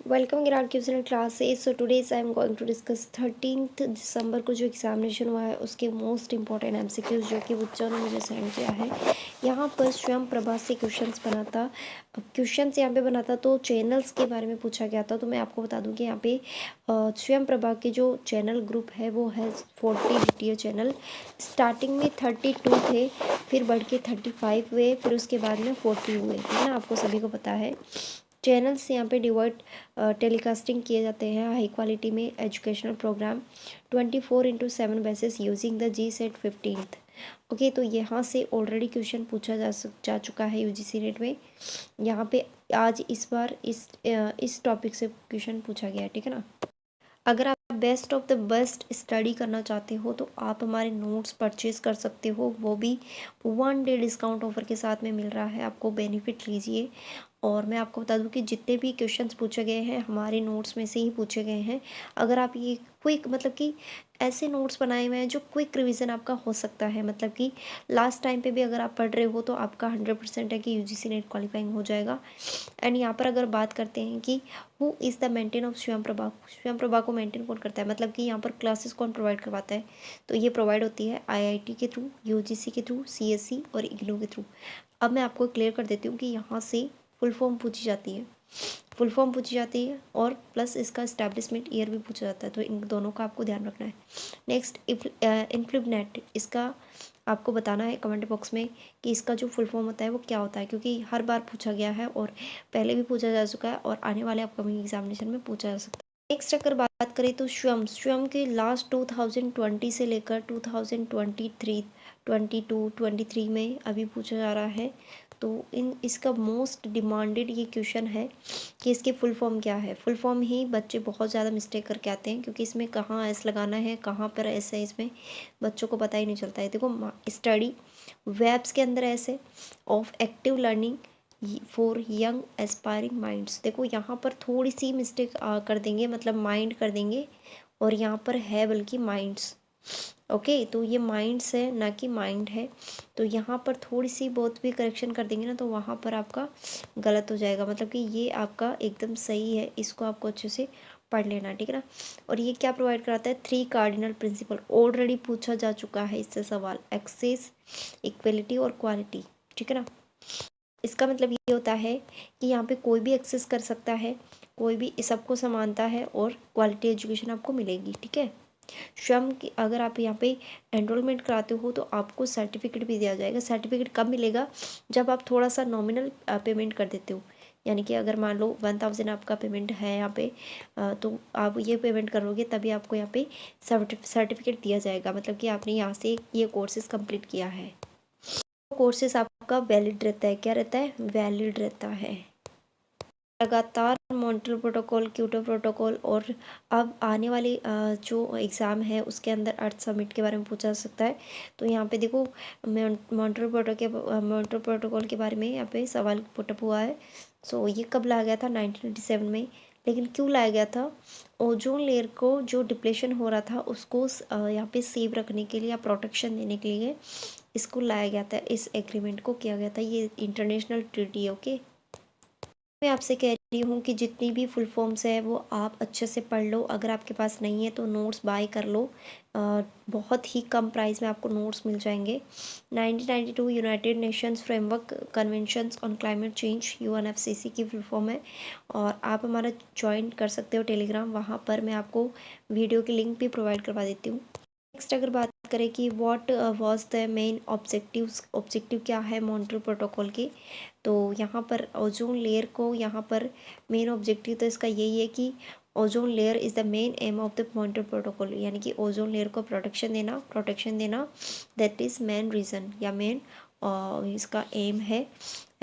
Welcome grad question classes. So today's I am going to discuss 13 दिसंबर को जो examination हुआ है उसके मोस्ट इंपॉर्टेंट एमसीक्यूज जो कि बच्चों ने मुझे सेंड किया है। यहाँ पर स्वयं प्रभा से क्वेश्चंस बना था। क्वेश्चंस यहाँ पे बना था तो चैनल्स के बारे में पूछा गया था। तो मैं आपको बता दूं कि यहाँ पे स्वयं प्रभा के जो चैनल ग्रुप है वो है 40 DTO चैनल। स्टार्टिंग में 32 थे, फिर बढ़ के 35 हुए, फिर उसके बाद में 40 हुए, है ना, आपको सभी को पता है। चैनल्स यहाँ पे डिवाइड टेलीकास्टिंग किए जाते हैं हाई क्वालिटी में educational program 24/7 basis using the G-SET 15th। Okay, तो यहाँ से ऑलरेडी क्वेश्चन पूछा जा चुका है यूजीसी नेट में। यहाँ पे आज इस बार इस टॉपिक से क्वेश्चन पूछा गया है, ठीक है ना। अगर आप best of the best study करना चाहते हो तो आप हमारे नोट्स परचेज कर सकते हो, वो भी 1 डे डिस्काउंट ऑफर के साथ में मिल रहा है, आपको बेनिफिट लीजिए। और मैं आपको बता दूं कि जितने भी क्वेश्चंस पूछे गए हैं हमारे नोट्स में से ही पूछे गए हैं। अगर आप ये क्विक मतलब कि ऐसे नोट्स बनाए हुए हैं जो क्विक रिवीजन आपका हो सकता है, मतलब कि लास्ट टाइम पे भी अगर आप पढ़ रहे हो तो आपका 100% है कि यूजीसी नेट क्वालिफाइंग हो जाएगा। एंड यहाँ पर अगर बात करते हैं कि who is the maintain of स्वयं प्रभा को मेंटेन कौन करता है, मतलब कि यहाँ पर क्लासेस कौन प्रोवाइड करवाता है, तो ये प्रोवाइड होती है आईआईटी के थ्रू, यूजीसी के थ्रू, सीएससी और इग्नू के थ्रू। अब मैं आपको क्लियर कर देती हूँ कि यहाँ से फुल फॉर्म पूछी जाती है, और प्लस इसका इस्टेब्लिशमेंट ईयर भी पूछा जाता है, तो इन दोनों का आपको ध्यान रखना है। नेक्स्ट इन्फ्लुबनेट, इसका आपको बताना है कमेंट बॉक्स में कि इसका जो फुल फॉर्म होता है वो क्या होता है, क्योंकि हर बार पूछा गया है और पहले भी पूछा जा चुका है और आने वाले अपकमिंग एग्जामिनेशन में पूछा जा सकता है। नेक्स्ट अगर बात करें तो स्वयं के लास्ट 2020 से लेकर 2023 22-23 में अभी पूछा जा रहा है। तो इसका मोस्ट डिमांडेड ये क्वेश्चन है कि इसकी फुल फॉर्म क्या है। फुल फॉर्म ही बच्चे बहुत ज़्यादा मिस्टेक करके आते हैं, क्योंकि इसमें कहाँ एस लगाना है, कहाँ पर एस है, इसमें बच्चों को पता ही नहीं चलता है। देखो, स्टडी वेब्स के अंदर ऐसे of active learning for young aspiring minds, देखो यहाँ पर थोड़ी सी मिस्टेक कर देंगे, मतलब माइंड कर देंगे, और यहाँ पर है बल्कि माइंड्स। ओके, तो ये माइंड्स है ना कि माइंड है, तो यहाँ पर थोड़ी सी बहुत भी करेक्शन कर देंगे ना तो वहाँ पर आपका गलत हो जाएगा, मतलब कि ये आपका एकदम सही है, इसको आपको अच्छे से पढ़ लेना, ठीक है ना। और ये क्या प्रोवाइड कराता है, 3 कार्डिनल प्रिंसिपल, ऑलरेडी पूछा जा चुका है इससे सवाल, एक्सेस, इक्वलिटी और क्वालिटी, ठीक है ना। इसका मतलब ये होता है कि यहाँ पे कोई भी एक्सेस कर सकता है, कोई भी, सबको समानता है और क्वालिटी एजुकेशन आपको मिलेगी, ठीक है। स्वयं की अगर आप यहाँ पे एनरोलमेंट कराते हो तो आपको सर्टिफिकेट भी दिया जाएगा। सर्टिफिकेट कब मिलेगा, जब आप थोड़ा सा नॉमिनल पेमेंट कर देते हो, यानी कि अगर मान लो 1000 आपका पेमेंट है यहाँ पे, तो आप ये पेमेंट करोगे तभी आपको यहाँ पे सर्टिफिकेट दिया जाएगा, मतलब कि आपने यहाँ से ये कोर्सेज कंप्लीट किया है। कोर्सेज आपका वैलिड रहता है, क्या रहता है, वैलिड रहता है। लगातार मॉन्ट्रियल प्रोटोकॉल, क्योटो प्रोटोकॉल, और अब आने वाली जो एग्ज़ाम है उसके अंदर अर्थ समिट के बारे में पूछा जा सकता है। तो यहाँ पे देखो, मॉन्ट्रियल प्रोटोकॉल के बारे में यहाँ पे सवाल पुटअप हुआ है। सो ये कब लाया गया था, 1987 में। लेकिन क्यों लाया गया था, ओजोन लेयर को जो डिप्लेशन हो रहा था उसको यहाँ पे सेव रखने के लिए या प्रोटेक्शन देने के लिए इसको लाया गया था, इस एग्रीमेंट को किया गया था, ये इंटरनेशनल ट्रीटी है। ओके, मैं आपसे कह रही हूँ कि जितनी भी फुल फॉर्म्स है वो आप अच्छे से पढ़ लो, अगर आपके पास नहीं है तो नोट्स बाय कर लो, बहुत ही कम प्राइस में आपको नोट्स मिल जाएंगे। 1992 United Nations framework conventions on climate change, UNFCCC की फुल फॉर्म है, और आप हमारा ज्वाइन कर सकते हो टेलीग्राम, वहाँ पर मैं आपको वीडियो की लिंक भी प्रोवाइड करवा देती हूँ। नेक्स्ट अगर बात करें कि what was the main objective क्या है मॉन्ट्रियल प्रोटोकॉल की, तो यहाँ पर ओजोन लेयर को, यहाँ पर मेन ऑब्जेक्टिव तो इसका यही है कि ozone layer is the main M of the Montreal protocol, यानी कि ओजोन लेयर को प्रोटेक्शन देना, दैट इज़ मेन रीज़न या मेन इसका एम है।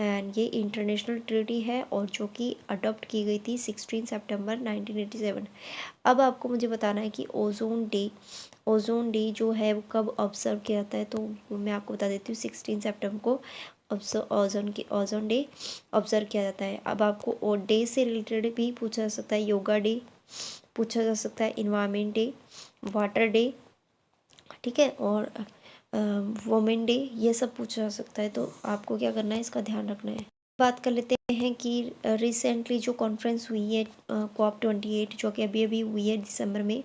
एंड ये इंटरनेशनल ट्रीटी है और जो कि अडॉप्ट की गई थी 16 सितंबर 1987। अब आपको मुझे बताना है कि ओजोन डे जो है वो कब ऑब्जर्व किया जाता है, तो मैं आपको बता देती हूँ 16 सितंबर को ओजोन डे ऑब्जर्व किया जाता है। अब आपको और डे से रिलेटेड भी पूछा जा सकता है, योगा डे पूछा जा सकता है, इन्वायरमेंट डे, वाटर डे, ठीक है, और वुमेन डे, ये सब पूछा जा सकता है। तो आपको क्या करना है, इसका ध्यान रखना है। बात कर लेते हैं कि रिसेंटली जो कॉन्फ्रेंस हुई है COP28 जो कि अभी अभी हुई है दिसंबर में,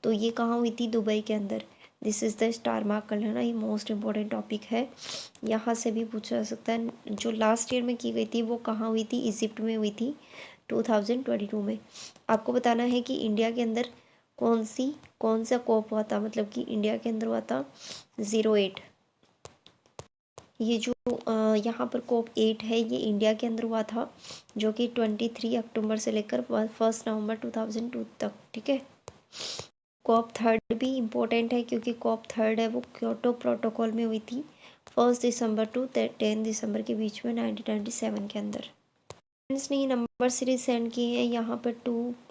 तो ये कहाँ हुई थी? दुबई के अंदर। This is the star mark कर लेना, ये मोस्ट इम्पॉर्टेंट टॉपिक है, यहाँ से भी पूछा जा सकता है। जो लास्ट ईयर में की गई थी वो कहाँ हुई थी? इजिप्ट में हुई थी 2022 में। आपको बताना है कि इंडिया के अंदर कौन सा कॉप हुआ था, मतलब कि इंडिया के अंदर हुआ था 08। ये जो यहाँ पर COP8 है ये इंडिया के अंदर हुआ था, जो कि 23 अक्टूबर से लेकर 1 नवंबर 2002 तक। ठीक है। COP3 भी इम्पोर्टेंट है क्योंकि COP3 है वो क्योटो प्रोटोकॉल में हुई थी 1 दिसंबर टू 10 दिसंबर के बीच में 1997 के अंदर। फ्रेंड्स ने ये नंबर सीरीज सेंड की है, यहाँ पर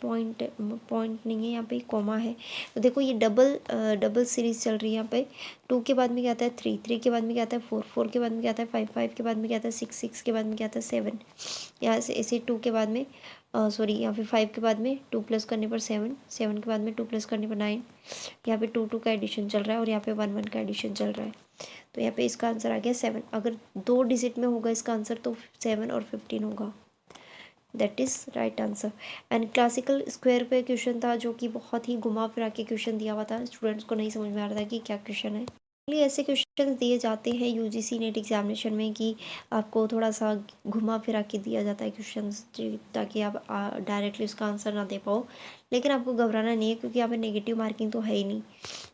पॉइंट नहीं है, यहाँ पे कॉमा है। तो देखो ये डबल सीरीज चल रही है। यहाँ पे 2 के बाद में क्या आता है 3, 3 के बाद में क्या आता है 4, 4 के बाद में क्या आता है 5, 5 के बाद में क्या आता है 6, 6 के बाद में क्या आता है 7। यहाँ से ऐसे 2 के बाद में सॉरी यहाँ पे 5 के बाद में 2 प्लस करने पर 7, 7 के बाद में 2 प्लस करने पर 9। यहाँ पे 2 2 का एडिशन चल रहा है और यहाँ पे 1 1 का एडिशन चल रहा है। तो यहाँ पे इसका आंसर आ गया 7। अगर 2 डिजिट में होगा इसका आंसर तो 7 और 15 होगा। That is right answer. And classical square पे क्वेश्चन था जो कि बहुत ही घुमा फिरा के क्वेश्चन दिया हुआ था, स्टूडेंट्स को नहीं समझ में आ रहा था कि क्या क्वेश्चन है। ऐसे क्वेश्चन दिए जाते हैं यूजीसी नेट एग्जामिनेशन में कि आपको थोड़ा सा घुमा फिरा के दिया जाता है क्वेश्चन, ताकि आप डायरेक्टली उसका आंसर ना दे पाओ। लेकिन आपको घबराना नहीं है क्योंकि यहाँ पे नेगेटिव मार्किंग तो है ही नहीं।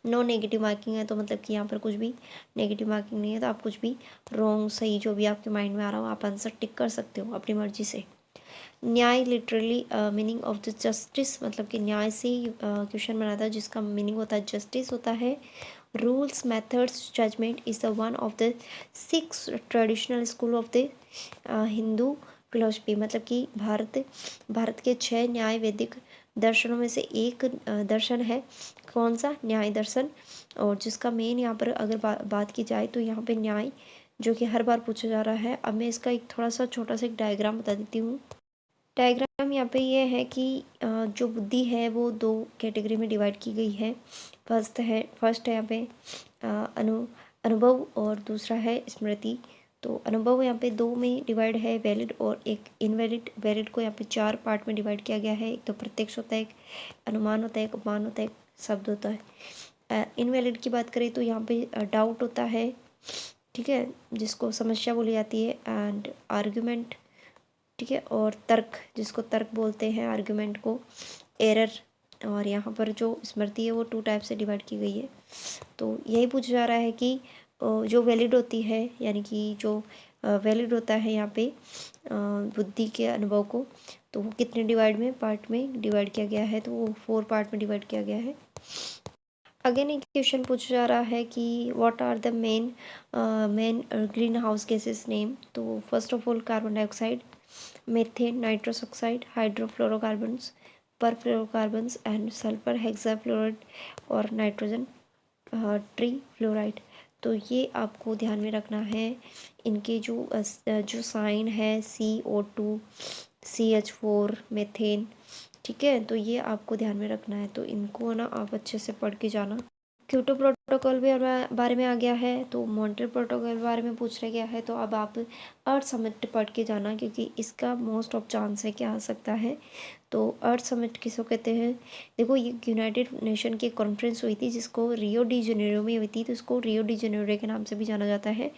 नो नेगेटिव मार्किंग है, तो मतलब कि यहाँ पर कुछ भी नेगेटिव मार्किंग नहीं है, तो आप कुछ भी रॉन्ग सही जो भी आपके माइंड में आ रहा हो आप आंसर टिक कर सकते हो अपनी मर्जी से। न्याय literally meaning of the justice, मतलब कि न्याय से क्वेश्चन बना था जिसका मीनिंग होता है जस्टिस होता है। Rules methods judgement is the one of the 6 traditional school of the Hindu philosophy, मतलब कि भारत के 6 न्याय वैदिक दर्शनों में से एक दर्शन है। कौन सा? न्याय दर्शन। और जिसका मेन यहाँ पर अगर बात की जाए तो यहाँ पे न्याय जो कि हर बार पूछा जा रहा है। अब मैं इसका एक थोड़ा सा छोटा सा एक डायग्राम बता देती हूँ। डायग्राम यहाँ पे ये है कि जो बुद्धि है वो 2 कैटेगरी में डिवाइड की गई है। फर्स्ट है यहाँ पे अनुभव और दूसरा है स्मृति। तो अनुभव यहाँ पे 2 में डिवाइड है, वैलिड और एक इनवैलिड। वैलिड को यहाँ पे 4 पार्ट में डिवाइड किया गया है। एक तो प्रत्यक्ष होता है, एक अनुमान होता है, एक उपमान होता है, एक शब्द होता है। इनवैलिड की बात करें तो यहाँ पे डाउट होता है, ठीक है, जिसको समस्या बोली जाती है, एंड आर्ग्यूमेंट, ठीक है, और तर्क, जिसको तर्क बोलते हैं आर्गुमेंट को, एरर। और यहाँ पर जो स्मृति है वो 2 टाइप से डिवाइड की गई है। तो यही पूछा जा रहा है कि जो वैलिड होती है, यानी कि जो वैलिड होता है यहाँ पे बुद्धि के अनुभव को, तो वो कितने पार्ट में डिवाइड किया गया है? तो वो 4 पार्ट में डिवाइड किया गया है। अगेन एक क्वेश्चन पूछा जा रहा है कि what are the main greenhouse gases name. तो first of all carbon dioxide, methane, nitrous oxide, hydrofluorocarbons, perfluorocarbons and sulphur hexafluoride और नाइट्रोजन ट्री फ्लोराइड। तो ये आपको ध्यान में रखना है। इनके जो साइन है CO2, CH4, मीथेन, ठीक है, तो ये आपको ध्यान में रखना है। तो इनको ना आप अच्छे से पढ़ के जाना। क्योटो प्रोटोकॉल भी बारे में आ गया है, तो मॉन्ट्रियल प्रोटोकॉल के बारे में पूछ रहा गया है। तो अब आप अर्थ समिट पढ़ के जाना क्योंकि इसका मोस्ट ऑफ चांस है क्या आ सकता है। तो अर्थ समिट किसको कहते हैं? देखो ये यूनाइटेड नेशन की कॉन्फ्रेंस हुई थी जिसको रियो डी जनेरो में हुई थी, तो इसको रियो डी जनेरो के नाम से भी जाना जाता है।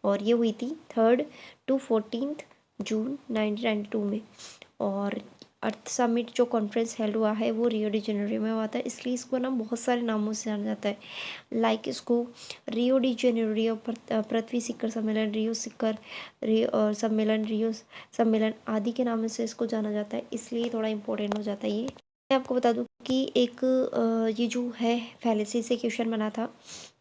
और ये हुई थी 3 to 14 जून 1992 में। और अर्थ समिट जो कॉन्फ्रेंस हेल्ड हुआ है वो रियो डी जेनेरो में हुआ था, इसलिए इसको ना बहुत सारे नामों से जाना जाता है। लाइक इसको रियो डी जेनेरो, रियो पृथ्वी शिखर सम्मेलन, रियो शिखर, रियो सम्मेलन, रियो सम्मेलन आदि के नाम से इसको जाना जाता है, इसलिए थोड़ा इंपॉर्टेंट हो जाता है ये। मैं आपको बता दूं कि एक ये जो है फैलेसी से क्वेश्चन बना था।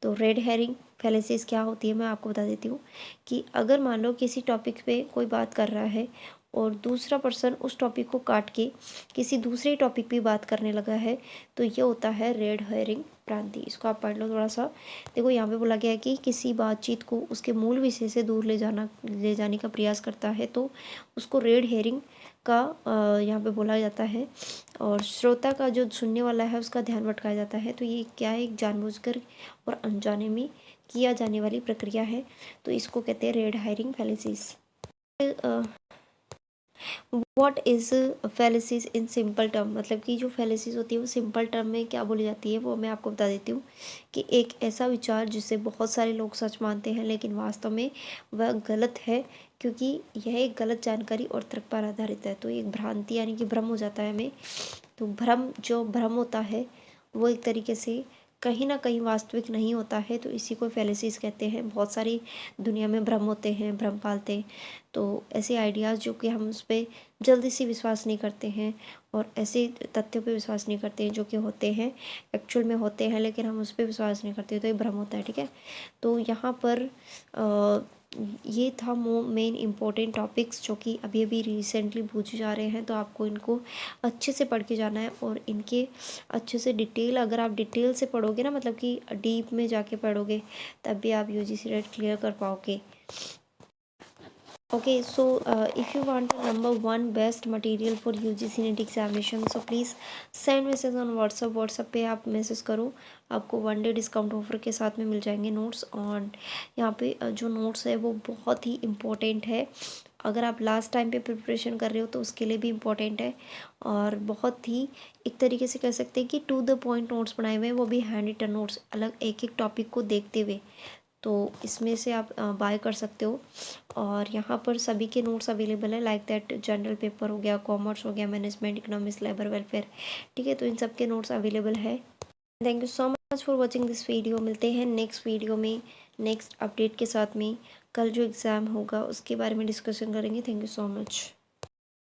तो रेड हेरिंग फैलेसीज क्या होती है मैं आपको बता देती हूँ कि अगर मान लो किसी टॉपिक पे कोई बात कर रहा है और दूसरा पर्सन उस टॉपिक को काट के किसी दूसरे टॉपिक पे बात करने लगा है, तो ये होता है रेड हेरिंग भ्रांति। इसको आप पढ़ लो थोड़ा सा। देखो यहाँ पे बोला गया है कि किसी बातचीत को उसके मूल विषय से दूर ले जाने का प्रयास करता है, तो उसको रेड हेरिंग का यहाँ पे बोला जाता है। और श्रोता का जो सुनने वाला है उसका ध्यान भटकाया जाता है। तो ये क्या है? एक जानबूझकर और अनजाने में किया जाने वाली प्रक्रिया है, तो इसको कहते हैं red herring फैलेसीज। What is फैलेसीज in simple term, मतलब कि जो फैलेसीज होती है वो सिंपल टर्म में क्या बोली जाती है वो मैं आपको बता देती हूँ कि एक ऐसा विचार जिसे बहुत सारे लोग सच मानते हैं लेकिन वास्तव में वह गलत है, क्योंकि यह एक गलत जानकारी और तर्क पर आधारित है। तो एक भ्रांति यानी कि भ्रम हो जाता है हमें। तो जो भ्रम होता है वो एक तरीके से कहीं ना कहीं वास्तविक नहीं होता है, तो इसी को फैलेसीज कहते हैं। बहुत सारी दुनिया में भ्रम होते हैं, भ्रम पालते हैं। तो ऐसे आइडियाज़ जो कि हम उस पर जल्दी से विश्वास नहीं करते हैं और ऐसे तथ्यों पे विश्वास नहीं करते हैं जो कि होते हैं, एक्चुअल में होते हैं, लेकिन हम उस पर विश्वास नहीं करते, तो ये भ्रम होता है। ठीक है, तो यहाँ पर ये था मेन इम्पोर्टेंट टॉपिक्स जो कि अभी अभी रिसेंटली पूछे जा रहे हैं। तो आपको इनको अच्छे से पढ़ के जाना है और इनके अच्छे से डिटेल, अगर आप डिटेल से पढ़ोगे ना, मतलब कि डीप में जाके पढ़ोगे, तब भी आप यूजीसी नेट क्लियर कर पाओगे। Okay, so if you want the number one best material for UGC NET examination, so please send message on WhatsApp। WhatsApp पे आप मैसेज करो, आपको 1 डे डिस्काउंट ऑफर के साथ में मिल जाएंगे नोट्स। और यहाँ पे जो नोट्स है वो बहुत ही इम्पोर्टेंट है। अगर आप लास्ट टाइम पे प्रिपरेशन कर रहे हो तो उसके लिए भी इम्पोर्टेंट है, और बहुत ही एक तरीके से कह सकते हैं कि टू द पॉइंट नोट्स बनाए हुए हैं, वो भी हैंड रिटन नोट्स, अलग एक एक टॉपिक को देखते हुए। तो इसमें से आप बाय कर सकते हो। और यहाँ पर सभी के नोट्स अवेलेबल है, लाइक दैट जनरल पेपर हो गया, कॉमर्स हो गया, मैनेजमेंट, इकोनॉमिक्स, लेबर वेलफेयर। ठीक है, तो इन सब के नोट्स अवेलेबल है। Thank you so much for watching this video. मिलते हैं नेक्स्ट वीडियो में नेक्स्ट अपडेट के साथ में। कल जो एग्ज़ाम होगा उसके बारे में डिस्कशन करेंगे। Thank you so much.